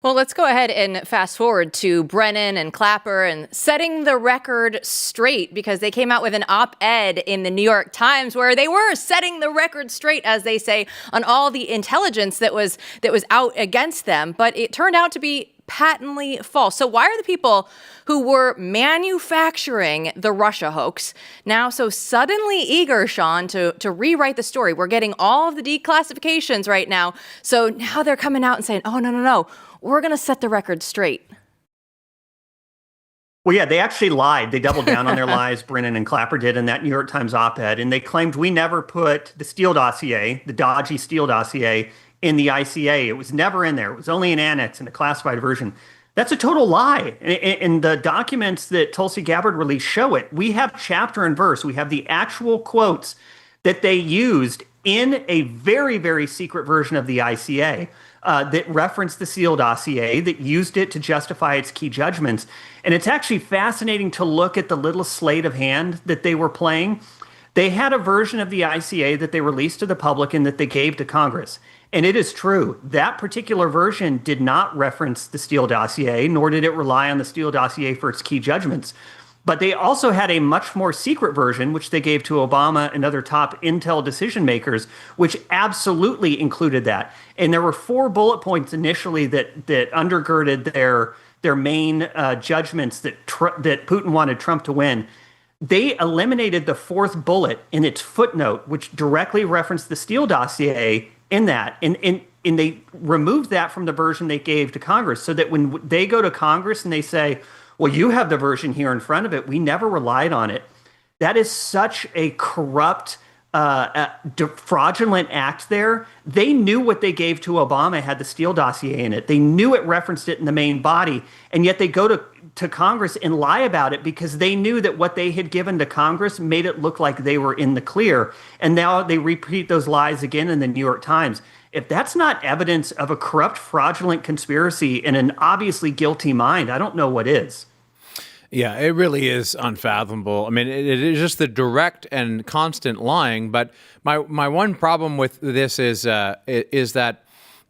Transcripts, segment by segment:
Well, let's go ahead and fast forward to Brennan and Clapper and setting the record straight, because they came out with an op-ed in the New York Times where they were setting the record straight, as they say, on all the intelligence that was out against them. But it turned out to be patently false. So why are the people who were manufacturing the Russia hoax now so suddenly eager, Sean, to rewrite the story? We're getting all of the declassifications right now. So now they're coming out and saying, oh, no. We're going to set the record straight. Well, yeah, they actually lied. They doubled down on their lies, Brennan and Clapper did, in that New York Times op-ed. And they claimed we never put the Steele dossier, the dodgy Steele dossier, in the ICA. It was never in there. It was only an annex in a classified version. That's a total lie. And the documents that Tulsi Gabbard released show it. We have chapter and verse. We have the actual quotes that they used in a very, very secret version of the ICA. That referenced the Steele dossier, that used it to justify its key judgments. And it's actually fascinating to look at the little sleight of hand that they were playing. They had a version of the ICA that they released to the public and that they gave to Congress. And it is true, that particular version did not reference the Steele dossier, nor did it rely on the Steele dossier for its key judgments. But they also had a much more secret version, which they gave to Obama and other top intel decision makers, which absolutely included that. And there were 4 bullet points initially that undergirded their main judgments that Putin wanted Trump to win. They eliminated the 4th bullet in its footnote, which directly referenced the Steele dossier in that. And they removed that from the version they gave to Congress, so that when they go to Congress and they say, well, you have the version here in front of it, we never relied on it. That is such a corrupt, fraudulent act there. They knew what they gave to Obama had the Steele dossier in it. They knew it referenced it in the main body, and yet they go to Congress and lie about it because they knew that what they had given to Congress made it look like they were in the clear. And now they repeat those lies again in the New York Times. If that's not evidence of a corrupt, fraudulent conspiracy in an obviously guilty mind, I don't know what is. Yeah, it really is unfathomable. I mean, it is just the direct and constant lying. But my one problem with this is that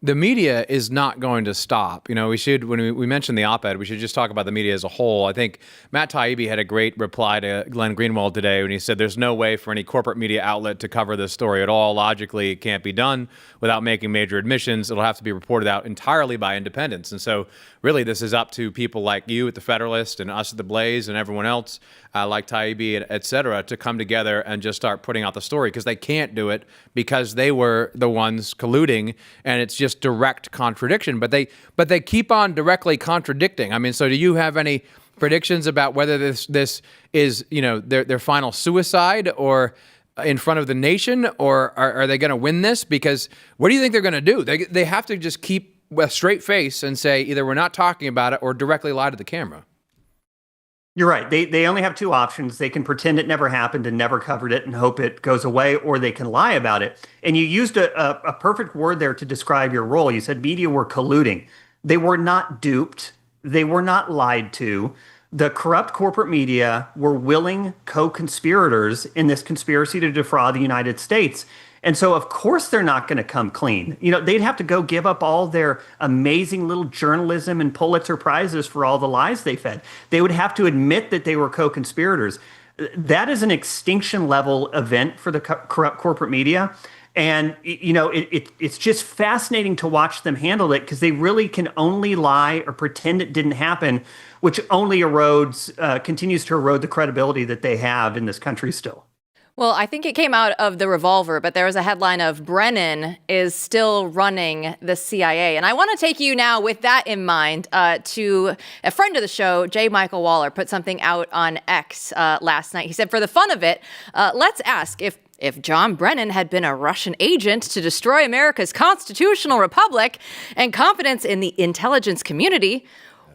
the media is not going to stop. You know, we should, when we mentioned the op-ed, we should just talk about the media as a whole. I think Matt Taibbi had a great reply to Glenn Greenwald today when he said there's no way for any corporate media outlet to cover this story at all. Logically, it can't be done without making major admissions. It'll have to be reported out entirely by independents. And so really this is up to people like you at the Federalist and us at the Blaze and everyone else like Taibbi, et cetera, to come together and just start putting out the story, because they can't do it because they were the ones colluding, and it's just direct contradiction. But they keep on directly contradicting. I mean, so do you have any predictions about whether this is, you know, their final suicide or in front of the nation, or are they going to win this? Because what do you think they're going to do? They have to just keep a straight face and say either we're not talking about it or directly lie to the camera. You're right. They only have 2 options. They can pretend it never happened and never covered it and hope it goes away, or they can lie about it. And you used a perfect word there to describe your role. You said media were colluding. They were not duped. They were not lied to. The corrupt corporate media were willing co-conspirators in this conspiracy to defraud the United States. And so, of course, they're not going to come clean. You know, they'd have to go give up all their amazing little journalism and Pulitzer Prizes for all the lies they fed. They would have to admit that they were co-conspirators. That is an extinction level event for the corrupt corporate media. And, you know, it's just fascinating to watch them handle it, because they really can only lie or pretend it didn't happen, which only continues to erode the credibility that they have in this country still. Well, I think it came out of the Revolver, but there was a headline of Brennan is still running the CIA. And I want to take you now, with that in mind, to a friend of the show, J. Michael Waller, put something out on X last night. He said, for the fun of it, let's ask if John Brennan had been a Russian agent to destroy America's constitutional republic and confidence in the intelligence community,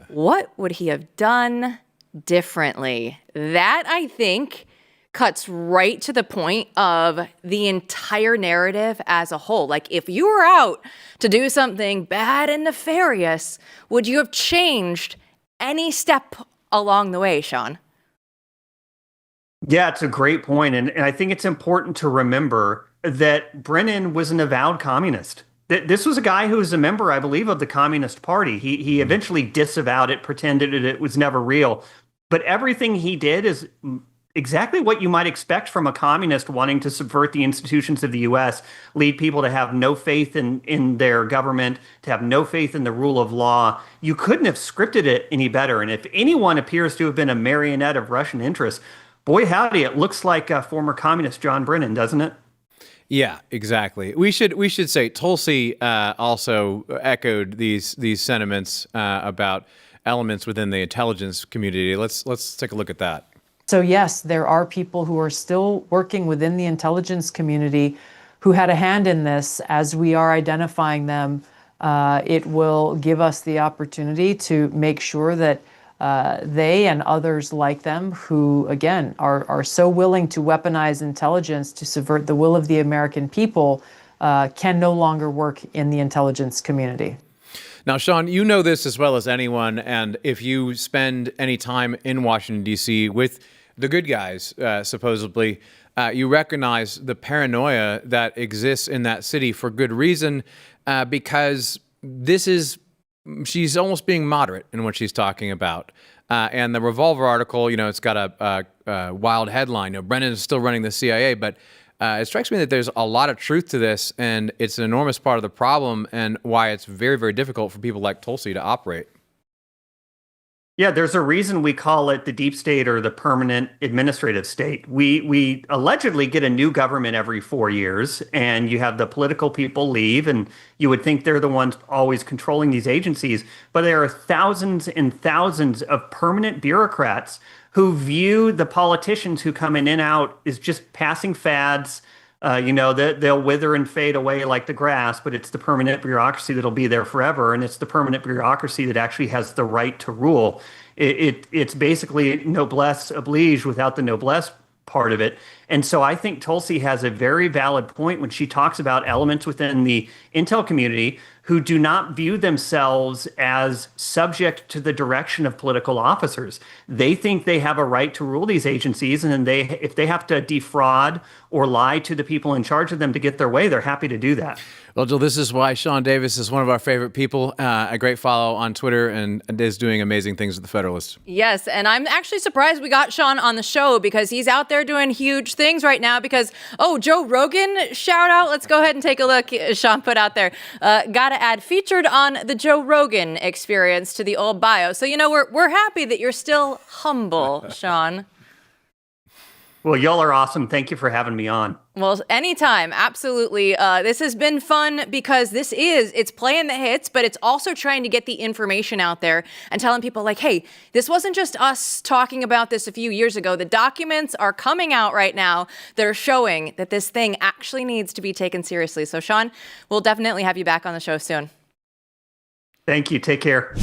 what would he have done differently? That, I think, cuts right to the point of the entire narrative as a whole. Like, if you were out to do something bad and nefarious, would you have changed any step along the way, Sean? Yeah, it's a great point. And I think it's important to remember that Brennan was an avowed communist. This was a guy who was a member, I believe, of the Communist Party. He eventually disavowed it, pretended it was never real. But everything he did is exactly what you might expect from a communist wanting to subvert the institutions of the U.S., lead people to have no faith in their government, to have no faith in the rule of law. You couldn't have scripted it any better. And if anyone appears to have been a marionette of Russian interests, boy, howdy, it looks like former communist John Brennan, doesn't it? Yeah, exactly. We should say Tulsi also echoed these sentiments about elements within the intelligence community. Let's take a look at that. So yes, there are people who are still working within the intelligence community who had a hand in this. As we are identifying them, it will give us the opportunity to make sure that they and others like them who, again, are so willing to weaponize intelligence to subvert the will of the American people can no longer work in the intelligence community. Now, Sean, you know this as well as anyone, and if you spend any time in Washington, D.C. with the good guys, supposedly, you recognize the paranoia that exists in that city for good reason, because she's almost being moderate in what she's talking about. And the Revolver article, it's got a wild headline. Brennan is still running the CIA, but it strikes me that there's a lot of truth to this, and it's an enormous part of the problem and why it's very, very difficult for people like Tulsi to operate. Yeah, there's a reason we call it the deep state or the permanent administrative state. We allegedly get a new government every 4 years, and you have the political people leave, and you would think they're the ones always controlling these agencies. But there are thousands and thousands of permanent bureaucrats who view the politicians who come in and out as just passing fads. They'll wither and fade away like the grass, but it's the permanent bureaucracy that'll be there forever. And it's the permanent bureaucracy that actually has the right to rule. It's basically noblesse oblige without the noblesse part of it. And so I think Tulsi has a very valid point when she talks about elements within the intel community who do not view themselves as subject to the direction of political officers. They think they have a right to rule these agencies, and if they have to defraud or lie to the people in charge of them to get their way, they're happy to do that. Well, Jill, this is why Sean Davis is one of our favorite people, a great follow on Twitter, and is doing amazing things at the Federalist. Yes, and I'm actually surprised we got Sean on the show because he's out there doing huge things right now because, Joe Rogan, shout out. Let's go ahead and take a look. Sean put out there, got to add featured on the Joe Rogan experience to the old bio. So, we're happy that you're still humble, Sean. Well, y'all are awesome. Thank you for having me on. Well, anytime. Absolutely. This has been fun because it's playing the hits, but it's also trying to get the information out there and telling people like, hey, this wasn't just us talking about this a few years ago. The documents are coming out right now that are showing that this thing actually needs to be taken seriously. So, Sean, we'll definitely have you back on the show soon. Thank you. Take care.